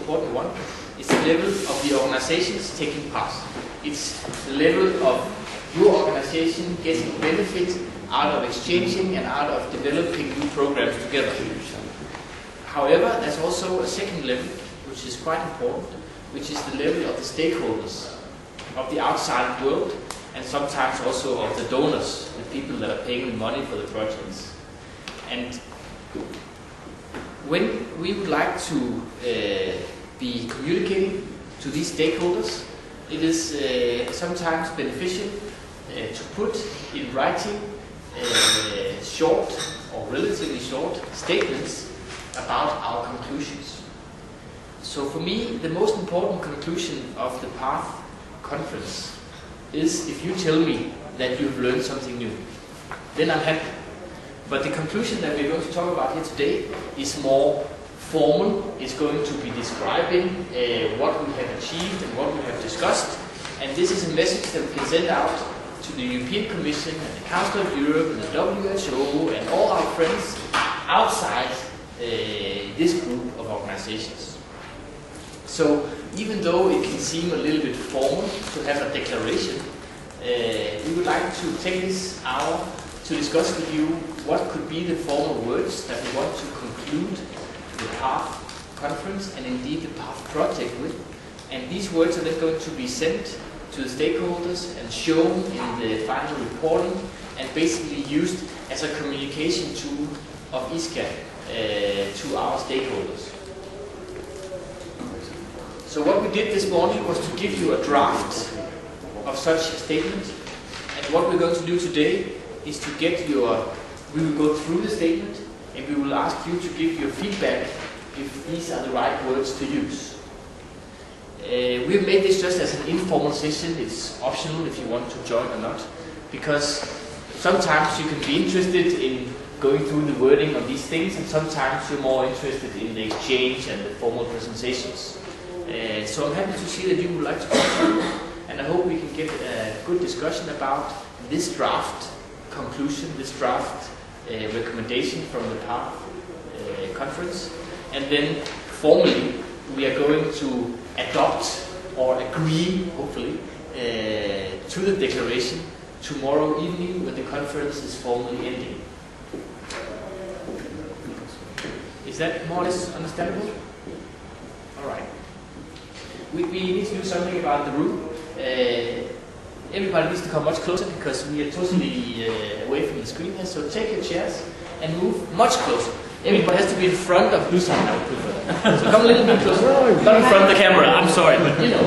important one, is the level of the organizations taking part. It's the level of your organization getting benefit out of exchanging and out of developing new programs together. However, there's also a second level, which is quite important, which is the level of the stakeholders, of the outside world, and sometimes also of the donors, the people that are paying the money for the projects. And when we would like to be communicating to these stakeholders, it is sometimes beneficial to put in writing short or relatively short statements about our conclusions. So for me, the most important conclusion of the PATHE conference is if you tell me that you've learned something new. Then I'm happy. But the conclusion that we're going to talk about here today is more formal. It's going to be describing what we have achieved and what we have discussed. And this is a message that we can send out to the European Commission and the Council of Europe and the WHO and all our friends outside this group of organizations. So even though it can seem a little bit formal to have a declaration, we would like to take this hour to discuss with you what could be the formal words that we want to conclude the PATHE conference and indeed the PATHE project with. And these words are then going to be sent to the stakeholders and shown in the final reporting and basically used as a communication tool of ISCA to our stakeholders. So what we did this morning was to give you a draft of such a statement, and what we're going to do today is to get your, we will go through the statement and we will ask you to give your feedback if these are the right words to use. We've made this just as an informal session. It's optional if you want to join or not, because sometimes you can be interested in going through the wording of these things, and sometimes you're more interested in the exchange and the formal presentations. So I'm happy to see that you would like to come through, and I hope we can get a good discussion about this draft conclusion, this draft recommendation from the PATHE conference, and then formally we are going to adopt or agree, hopefully, to the declaration tomorrow evening when the conference is formally ending. Is that more or less understandable? All right. We need to do something about the room. Everybody needs to come much closer because we are totally away from the screen here. So take your chairs and move much closer. Everybody has to be in front of Dusan, I would prefer. So come a little bit closer. Not in front of the camera, I'm sorry, but you know.